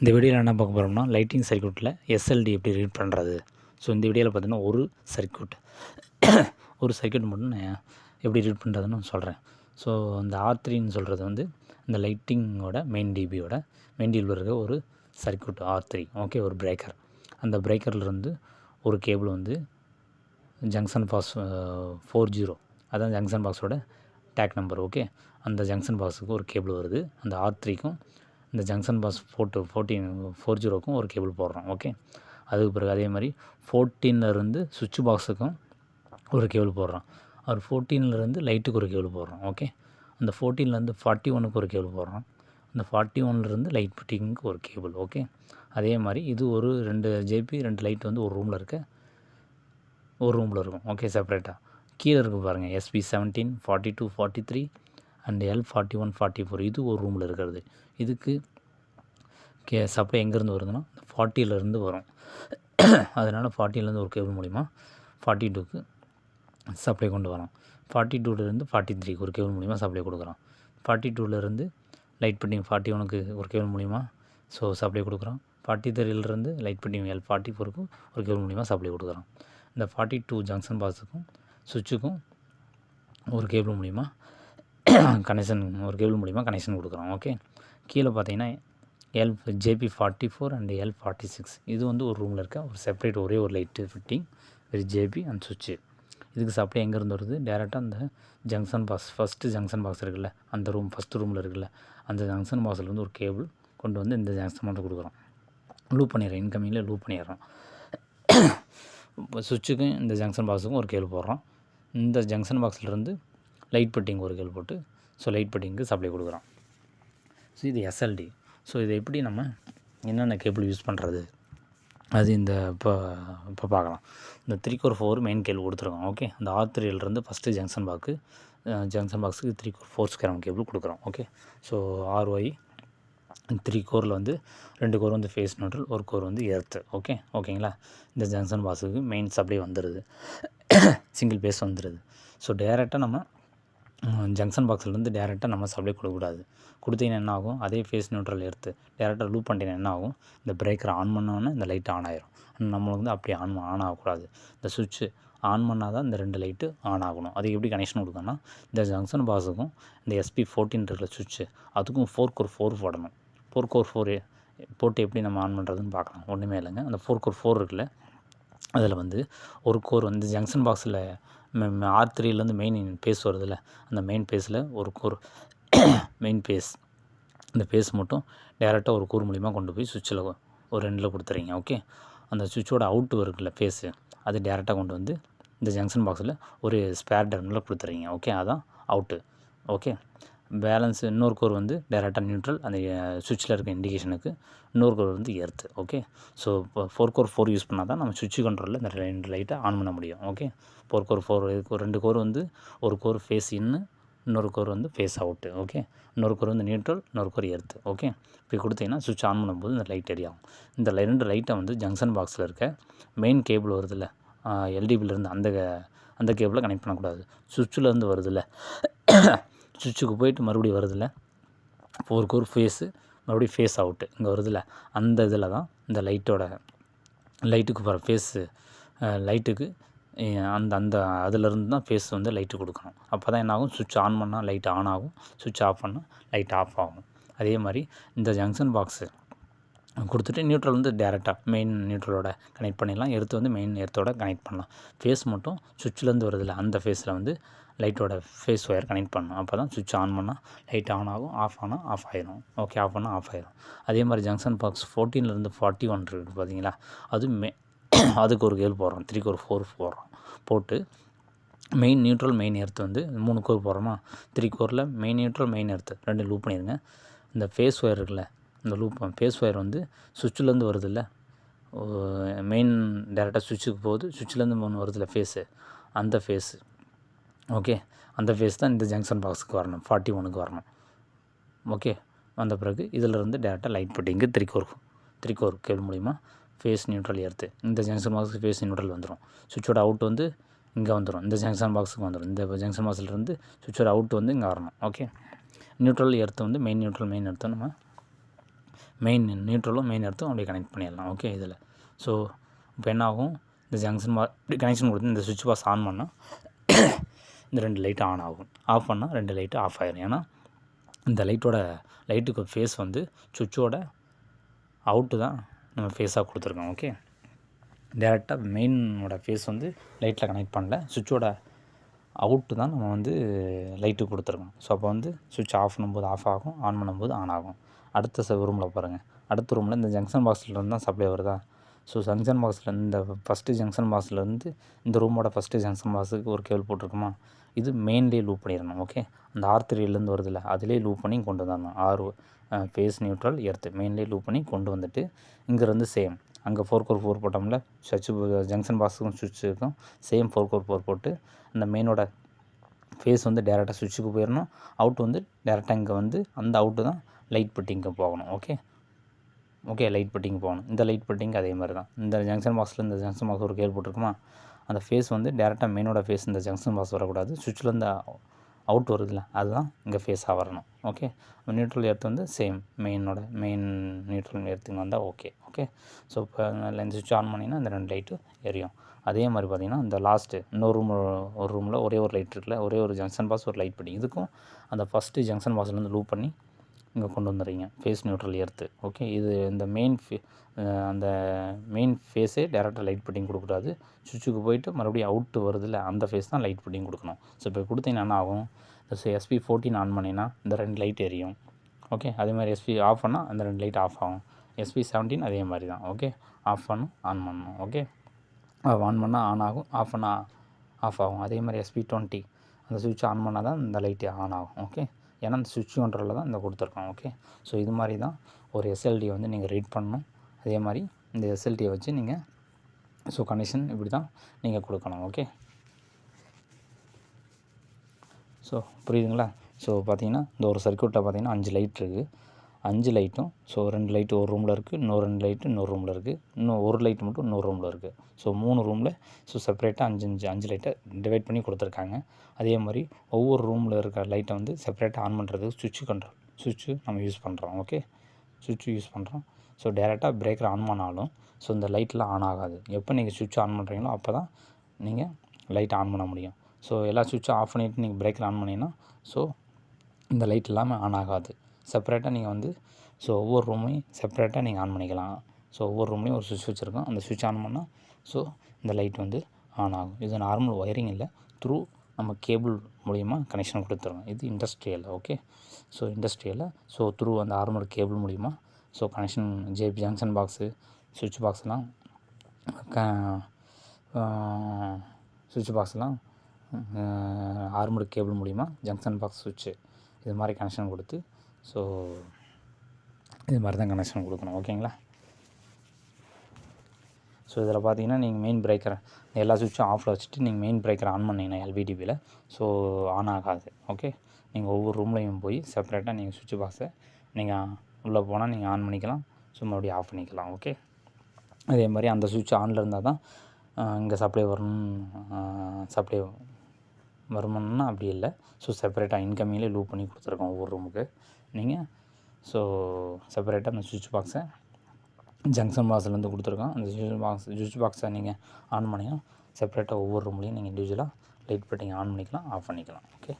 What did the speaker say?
இந்த வீடியோவில் என்ன பார்க்க போகிறோம்னா லைட்டிங் சர்க்யூட்டில் எஸ்எல்டி எப்படி ரீட் பண்ணுறது. ஸோ இந்த வீடியோவில் பார்த்தீங்கன்னா ஒரு சர்க்யூட் மட்டும் நான் எப்படி ரீட் பண்ணுறதுன்னு சொல்கிறேன். ஸோ இந்த R3ன்னு சொல்கிறது வந்து இந்த லைட்டிங்கோட மெயின் டிபியில் இருக்க ஒரு சர்க்யூட் R3. ஓகே, ஒரு பிரேக்கர். அந்த பிரேக்கர்லேருந்து ஒரு கேபிள் வந்து ஜங்ஷன் பாக்ஸ் 40, அதான் ஜங்ஷன் பாக்ஸோட டேக் நம்பர். ஓகே, அந்த ஜங்ஷன் பாக்ஸுக்கு ஒரு கேபிள் வருது. அந்த R3க்கும் இந்த ஜங்ஷன் பாக்ஸ் 40க்கும் ஒரு கேபிள் போடுறோம். ஓகே, அதுக்கு பிறகு அதே மாதிரி 14லேருந்து சுவிட்ச் பாக்ஸுக்கும் ஒரு கேபிள் போடுறோம். அவர் 14லேருந்து லைட்டுக்கு ஒரு கேபிள் போடுறோம். ஓகே, அந்த 14லேருந்து 41க்கு ஒரு கேபிள் போடுறோம். அந்த 41லேருந்து லைட் ஃபிட்டிங்க்கு ஒரு கேபிள். ஓகே, அதே மாதிரி இது ஒரு 2 ஜேபி 2 லைட் வந்து ஒரு ரூமில் இருக்கும். ஓகே, செப்பரேட்டாக கீழே இருக்குது பாருங்கள். SP17, 42, 43 அண்ட் L41, 44 இது ஒரு ரூமில் இருக்கிறது. இதுக்கு சப்ளை எங்கேருந்து வருதுன்னா 40லேருந்து வரும். அதனால் 40லேருந்து ஒரு கேபிள் மூலிமா 42க்கு சப்ளை கொண்டு வரோம். 42லேருந்து 43க்கு ஒரு கேபிள் மூலிமா சப்ளை கொடுக்குறோம். 42லேருந்து லைட் ஃபிட்டிங் 41க்கு ஒரு கேபிள் மூலிமா சப்ளை கொடுக்குறோம். 43லேருந்து லைட் ஃபிட்டிங் L44க்கு ஒரு கேபிள் மூலிமா சப்ளை கொடுக்குறோம். இந்த 42 ஜங்ஷன் பாக்ஸுக்கும் சுவிட்சுக்கும் ஒரு கேபிள் மூலிமா கனெக்ஷன் கொடுக்குறோம். ஓகே, கீழே பார்த்தீங்கன்னா JP44 அண்ட் L46 இது வந்து ஒரு ரூமில் இருக்க ஒரு செப்பரேட் ஒரே ஒரு light fitting with JP and சுவிட்சு. இதுக்கு சப்ளை எங்கேருந்து வருது? டேரெக்டாக அந்த junction box first junction box இருக்குல்ல, அந்த ஃபஸ்ட்டு ரூமில் இருக்குல்ல, அந்த ஜங்ஷன் பாக்ஸ்லேருந்து ஒரு கேபிள் கொண்டு வந்து இந்த ஜங்ஷன் மட்டும் கொடுக்குறோம். லூப் பண்ணிடுறோம். இன்கமிங்கில் லூப் பண்ணிடுறோம். சுவிட்சுக்கும் இந்த ஜங்ஷன் பாக்ஸுக்கும் ஒரு கேபிள் போடுறோம். இந்த ஜங்ஷன் பாக்ஸ்லேருந்து லைட் ஃபிட்டிங் ஒரு கேபிள் போட்டு லைட் ஃபிட்டிங்க்கு சப்ளை கொடுக்குறோம். ஸோ இது எஸ்எல்டி. ஸோ இதை எப்படி நம்ம என்னென்ன கேபிள் யூஸ் பண்ணுறது அது இப்போ பார்க்கலாம். இந்த 3/4 மெயின் கேபிள் கொடுத்துருக்கோம். ஓகே, அந்த R3லேருந்து ஃபஸ்ட்டு ஜங்ஷன் பாக்ஸுக்கு 3/4 கேபிள் கொடுக்குறோம். ஓகே, ஸோ RY 3 கோரில் வந்து 2 கோர் வந்து ஃபேஸ் நியூட்ரல், ஒரு கோர் வந்து எர்த்து. ஓகேங்களா, இந்த ஜங்ஷன் பாக்ஸுக்கு மெயின் சப்ளை வந்துடுது, சிங்கிள் பேஸ் வந்துடுது. ஸோ டேரெக்டாக நம்ம ஜங்ஷன் பாக்ஸ்லேருந்து டேரெக்டாக நம்ம சப்ளை கொடுக்கக்கூடாது. கொடுத்தீங்கன்னா என்ன ஆகும்? அதே ஃபேஸ் நியூட்ரல் எடுத்து டேரெக்டாக லூப் பண்ணிட்டீங்கன்னா என்ன ஆகும்? இந்த பிரேக்கரை ஆன் பண்ணோன்னே இந்த லைட் ஆன் ஆயிரும். நம்மளுக்கு வந்து அப்படியே ஆன் ஆகக்கூடாது. இந்த சுவிட்சு ஆன் பண்ணால் தான் இந்த 2 லைட்டு ஆன் ஆகணும். அதுக்கு எப்படி கனெக்ஷன் கொடுக்கணும்னா இந்த ஜங்ஷன் பாக்ஸுக்கும் இந்த SP14 இருக்கிற சுவிட்சு அதுக்கும் 4/4 போடணும். 4/4 போட்டு எப்படி நம்ம ஆன் பண்ணுறதுன்னு பார்க்கலாம். ஒன்றுமே இல்லைங்க, அந்த 4/4 இருக்குல்ல, அதில் வந்து ஒரு கோர் வந்து ஜங்ஷன் பாக்ஸில் R3லேருந்து மெயின் பேஸ் வருதில்ல, அந்த மெயின் பேஸில் ஒரு கோர் மெயின் பேஸ், இந்த பேஸ் மட்டும் டேரெக்டாக ஒரு கோர் மூலிமா கொண்டு போய் சுவிட்சில் ஒரு 2ல் கொடுத்துறீங்க. ஓகே, அந்த சுவிட்சோட அவுட்டு இருக்குல்ல ஃபேஸு, அது டேரெக்டாக கொண்டு வந்து இந்த ஜங்ஷன் பாக்ஸில் ஒரு ஸ்பேர் டெர்மினலில் கொடுத்துறீங்க. ஓகே, அதான் அவுட்டு. ஓகே, பேலன்ஸ் இன்னொரு கோர் வந்து டேரெக்டாக நியூட்ரல், அந்த சுவிட்சில் இருக்க இண்டிகேஷனுக்கு இன்னொரு கோர் வந்து எர்த்து. ஓகே, ஸோ இப்போ 4/4 யூஸ் பண்ணால் தான் நம்ம சுவிட்ச் கண்ட்ரோலில் இந்த 2 லைட்டை ஆன் பண்ண முடியும். ஓகே, 4/4 2 கோர் வந்து ஒரு கோர் ஃபேஸ் இன்னு, இன்னொரு கோர் வந்து ஃபேஸ் அவுட்டு. ஓகே, இன்னொரு கோர் வந்து நியூட்ரல், இன்னொரு கோர் எர்த்து. ஓகே, இப்போ கொடுத்தீங்கன்னா சுவிட்ச் ஆன் பண்ணும்போது இந்த லைட் எரியாகும். இந்த 2 லைட்டை வந்து ஜங்ஷன் பாக்ஸில் இருக்க மெயின் கேபிள் வருதில்ல, LDBலேருந்து அந்த கேபிளை கனெக்ட் பண்ணக்கூடாது. சுவிட்சிலேருந்து வருதில்ல, சுவிட்சுக்கு போயிட்டு மறுபடியும் வருதில்ல, 4 கோர் ஃபேஸு மறுபடியும் ஃபேஸ் அவுட்டு இங்கே வருதில்ல, அந்த இதில் தான் இந்த லைட்டுக்கு போகிற ஃபேஸு லைட்டுக்கு அந்த அதிலேருந்து தான் ஃபேஸ் வந்து லைட்டு கொடுக்கணும். அப்போ தான் என்ன ஆகும்? சுவிட்ச் ஆன் பண்ணால் லைட் ஆன் ஆகும், சுவிட்ச் ஆஃப் பண்ணால் லைட் ஆஃப் ஆகும். அதே மாதிரி இந்த ஜங்ஷன் பாக்ஸு கொடுத்துட்டு நியூட்ரல் வந்து டேரெக்டாக மெயின் நியூட்ரலோட கனெக்ட் பண்ணிடலாம், எர்த்து வந்து மெயின் எர்த்தோட கனெக்ட் பண்ணலாம். ஃபேஸ் மட்டும் சுவிட்ச்லேருந்து வருதில்ல, அந்த ஃபேஸில் வந்து லைட்டோட ஃபேஸ் ஒயர் கனெக்ட் பண்ணணும். அப்போ தான் சுவிட்ச் ஆன் பண்ணால் லைட் ஆன் ஆகும், ஆஃப் ஆனால் ஆஃப் ஆயிரும். ஓகே, ஆஃப் பண்ணால் ஆஃப் ஆயிரும். அதே மாதிரி ஜங்ஷன் பாக்ஸ் 14லேருந்து 41 இருக்குது பார்த்தீங்களா, அதுக்கு ஒரு கேபிள் போடுறோம். 3/4 போடுறோம். போட்டு மெயின் நியூட்ரல் மெயின் எர்த்து வந்து 3 கோர் போடுறோமா, 3 கோரில் main neutral main earth 2 loop பண்ணிடுங்க. இந்த ஃபேஸ் ஒயர் இருக்குல்ல, இந்த ஃபேஸ் ஒயர் வந்து சுவிட்சிலேருந்து வருதில்ல, மெயின் டேரெக்டாக சுவிட்சுக்கு போகுது, சுவிட்சிலேருந்து 3 வருதில்ல ஃபேஸு, அந்த ஃபேஸு. ஓகே, அந்த ஃபேஸ் தான் இந்த ஜங்ஷன் பாக்ஸுக்கு வரணும், 41க்கு வரணும். ஓகே, வந்த பிறகு இதிலேருந்து டேரெக்டாக லைட் ஃபிட்டிங்கு 3 கோர் கேபிள் மூலிமா ஃபேஸ் நியூட்ரல் எர்த்து இந்த ஜங்ஷன் பாக்ஸுக்கு ஃபேஸ் நியூட்ரல் வந்துடும். சுவிட்சோட அவுட் வந்து இங்கே வந்துடும், இந்த ஜங்ஷன் பாக்ஸுக்கு வந்துடும். இந்த ஜங்ஷன் பாக்ஸ்லேருந்து சுவிட்சோட அவுட் வந்து இங்கே வரணும். ஓகே, நியூட்ரல் எர்த்து வந்து மெயின் நியூட்ரல் மெயின் எர்த்து நம்ம மெயின் நியூட்ரலும் மெயின் எர்த்தும் அப்படியே கனெக்ட் பண்ணிடலாம். ஓகே. இதில் ஸோ இப்போ என்ன ஆகும், இந்த ஜங்ஷன் இப்படி கனெக்ஷன் கொடுத்து இந்த சுவிட்ச் பாக்ஸ் ஆன் பண்ணால் இந்த 2 லைட்டு ஆன் ஆகும். ஆஃப் பண்ணால் 2 லைட்டு ஆஃப் ஆயிரும். ஏன்னா இந்த லைட்டுக்கு ஃபேஸ் வந்து சுவிட்சோட அவுட்டு தான் நம்ம ஃபேஸாக கொடுத்துருக்கோம். ஓகே. டேரெக்டாக மெயினோட ஃபேஸ் வந்து லைட்டில் கனெக்ட் பண்ணல, சுவிட்சோட அவுட்டு தான் நம்ம வந்து லைட்டு கொடுத்துருக்கோம். ஸோ அப்போ வந்து சுவிட்ச் ஆஃப் பண்ணும்போது ஆஃப் ஆகும், ஆன் பண்ணும்போது ஆன் ஆகும். அடுத்த ரூமில் பாருங்கள். அடுத்த ரூமில் இந்த ஜங்ஷன் பாக்ஸ்லேருந்து தான் சப்ளை வருதா. ஸோ ஜங்ஷன் பாக்ஸில் இந்த ஃபஸ்ட்டு ஜங்ஷன் பாக்ஸ்லேருந்து இந்த ரூமோட ஃபஸ்ட்டு ஜங்ஷன் பாக்ஸுக்கு ஒரு கேபிள் போட்டிருக்குமா, இது மெயின்லேயே லூப் பண்ணிடணும். ஓகே. அந்த R3லேருந்து வருதில்ல, அதிலே லூப் பண்ணி கொண்டு வந்துடணும். ஃபேஸ் நியூட்ரல் எர்த்து மெயின்லேயே லூப் பண்ணி கொண்டு வந்துட்டு இங்கேருந்து சேம் அங்கே 4 கோர் 4 போட்டோம்ல, சுவிட்ச் ஜங்ஷன் பாக்ஸுக்கும் சுவிட்சுக்கும் சேம் 4 கோர் 4 போட்டு அந்த மெயினோட ஃபேஸ் வந்து டேரெக்டாக சுவிட்சுக்கு போயிடணும். அவுட் வந்து டேரெக்டாக இங்கே வந்து அந்த அவுட்டு தான் லைட் பெட்டிங்க்கு போகணும். ஓகே. லைட் பெட்டிங்க்கு போகணும். இந்த லைட் பெட்டிங் அதே மாதிரி தான். இந்த ஜங்ஷன் பாக்ஸில் இந்த ஜங்ஷன் பாக்ஸ் ஒரு கேபிள் போட்டிருக்குமா, அந்த ஃபேஸ் வந்து டேரெக்டாக மெயினோட ஃபேஸ் இந்த ஜங்ஷன் பாக்ஸ் வரக்கூடாது, சுவிட்சிலேருந்து அவுட் வருதுல்ல அதுதான் இங்கே ஃபேஸாக வரணும். ஓகே. நியூட்ரல் எர்த் வந்து சேம் மெயின் நியூட்ரல் எர்த்துங்க வந்தால் ஓகே. ஸோ இப்போ இந்த சுவிட்ச் ஆன் பண்ணிங்கன்னா இந்த 2 லைட்டு எரியும். அதே மாதிரி பார்த்திங்கன்னா இந்த லாஸ்ட்டு இன்னொரு ரூமில் ஒரே ஒரு லைட் இருக்குல்ல, ஒரே ஒரு ஜங்ஷன் பாக்ஸ் ஒரு லைட் பெட்டிங், இதுக்கும் அந்த ஃபஸ்ட்டு ஜங்ஷன் பாக்ஸ்லேருந்து லூப் பண்ணி இங்கே கொண்டு வந்துடுறீங்க ஃபேஸ் நியூட்ரல் எர்த்து. ஓகே. இது இந்த அந்த மெயின் ஃபேஸே டேரெக்டாக லைட் பெட்டிங் கொடுக்கூடாது, சுவிட்சுக்கு போயிட்டு மறுபடியும் அவுட்டு வருதில்ல அந்த ஃபேஸ் தான் லைட் பெட்டிங் கொடுக்கணும். ஸோ இப்போ கொடுத்தீங்கன்னா என்ன ஆகும், SP14 ஆன் பண்ணினா இந்த 2 லைட் எரியும். ஓகே. அதே மாதிரி SP ஆஃப் பண்ணால் அந்த 2 லைட் ஆஃப் ஆகும். SP17 அதே மாதிரி தான். ஓகே. ஆஃப் பண்ணணும், ஆன் பண்ணணும். ஓகே. ஆன் பண்ணால் ஆன் ஆகும், ஆஃப் பண்ணால் ஆஃப் ஆகும். அதே மாதிரி SP20 அந்த சுவிட்ச் ஆன் பண்ணால் தான் இந்த லைட்டு ஆன் ஆகும். ஓகே. ஏன்னா அந்த சுவிட்ச் கண்ட்ரோலில் தான் இந்த கொடுத்துருக்கோம். ஓகே. ஸோ இது மாதிரி தான் ஒரு SLDயை வந்து நீங்கள் ரீட் பண்ணணும். அதே மாதிரி இந்த SLDயை வச்சு நீங்கள் ஸோ கனெக்ஷன் இப்படி தான் நீங்கள் கொடுக்கணும். ஓகே. ஸோ புரியுதுங்களா. ஸோ பார்த்தீங்கன்னா இந்த ஒரு சர்க்யூட்டில் பார்த்தீங்கன்னா 5 லைட் இருக்குது. 5 லைட்டும் ஸோ 2 லைட்டு ஒரு ரூமில் இருக்குது, இன்னொரு 2 லைட்டு இன்னொரு ரூமில் இருக்குது, இன்னும் ஒரு லைட்டு மட்டும் இன்னொரு ரூமில் இருக்குது. ஸோ 3 ரூமில் ஸோ செப்பரேட்டாக 5 லைட்டை டிவைட் பண்ணி கொடுத்துருக்காங்க. அதே மாதிரி ஒவ்வொரு ரூமில் இருக்கிற லைட்டை வந்து செப்பரேட்டாக ஆன் பண்ணுறதுக்கு சுவிட்சு நம்ம யூஸ் பண்ணுறோம். ஓகே. சுவிட்சு யூஸ் பண்ணுறோம். ஸோ டேரெக்டாக பிரேக்கர் ஆன் பண்ணாலும் ஸோ இந்த லைட்லாம் ஆன் ஆகாது. எப்போ நீங்கள் சுவிட்ச் ஆன் பண்ணுறீங்களோ அப்போ தான் நீங்கள் லைட் ஆன் பண்ண முடியும். ஸோ எல்லா சுவிட்சும் ஆஃப் பண்ணிவிட்டு நீங்கள் பிரேக்கர் ஆன் பண்ணிங்கன்னா ஸோ இந்த லைட் இல்லாமல் ஆன் ஆகாது. செப்பரேட்டாக நீங்கள் வந்து ஸோ ஒவ்வொரு ரூமையும் செப்பரேட்டாக நீங்கள் ஆன் பண்ணிக்கலாம். ஸோ ஒவ்வொரு ரூம்லேயும் ஒரு சுவிட்ச் வச்சுருக்கோம், அந்த சுவிட்ச் ஆன் பண்ணால் ஸோ இந்த லைட் வந்து ஆன் ஆகும். இது நார்மல் ஒயரிங் இல்லை, த்ரூ நம்ம கேபிள் மூலிமா கனெக்ஷன் கொடுத்துருவோம். இது இண்டஸ்ட்ரியல். ஓகே. ஸோ இண்டஸ்ட்ரியலில் ஸோ த்ரூ அந்த ஆர்மர் கேபிள் மூலிமா ஸோ கனெக்ஷன் ஜங்ஷன் பாக்ஸு சுவிட்ச் பாக்ஸ்லாம் சுவிட்ச் பாக்ஸ்லாம் ஆர்மர் கேபிள் மூலிமா ஜங்ஷன் பாக்ஸ் சுவிட்சு இது மாதிரி கனெக்ஷன் கொடுத்து ஸோ இது மாதிரி தான் கனெக்ஷன் கொடுக்கணும். ஓகேங்களா. ஸோ இதில் பார்த்தீங்கன்னா நீங்கள் மெயின் பிரேக்கரை எல்லா சுவிட்சும் ஆஃபில் வச்சுட்டு நீங்கள் மெயின் பிரேக்கரை ஆன் பண்ணிங்கன்னா LVDBயில் ஸோ ஆன் ஆகாது. ஓகே. நீங்கள் ஒவ்வொரு ரூம்லையும் போய் செப்பரேட்டாக நீங்கள் சுவிட்ச் பாக்ஸை நீங்கள் உள்ளே போனால் நீங்கள் ஆன் பண்ணிக்கலாம், ஸோ மறுபடியும் ஆஃப் பண்ணிக்கலாம். ஓகே. அதே மாதிரி அந்த சுவிட்ச் ஆனில் இருந்தால் தான் இங்கே சப்ளை வருமானம்னா அப்படி இல்லை. ஸோ செப்பரேட்டாக இன்கமிங்லேயே லூப் பண்ணி கொடுத்துருக்கோம் ஒவ்வொரு ரூமுக்கு. நீங்கள் ஸோ செப்பரேட்டாக அந்த சுவிட்ச் பாக்ஸை ஜங்ஷன் பாக்ஸ்லேருந்து கொடுத்துருக்கோம். அந்த சுவிட்ச் பாக்ஸை நீங்கள் ஆன் பண்ணிங்கன்னா செப்பரேட்டாக ஒவ்வொரு ரூம்லேயும் நீங்கள் இண்டிவிஜுவலாக லைட் பெட்டிங் ஆன் பண்ணிக்கலாம், ஆஃப் பண்ணிக்கலாம். ஓகே.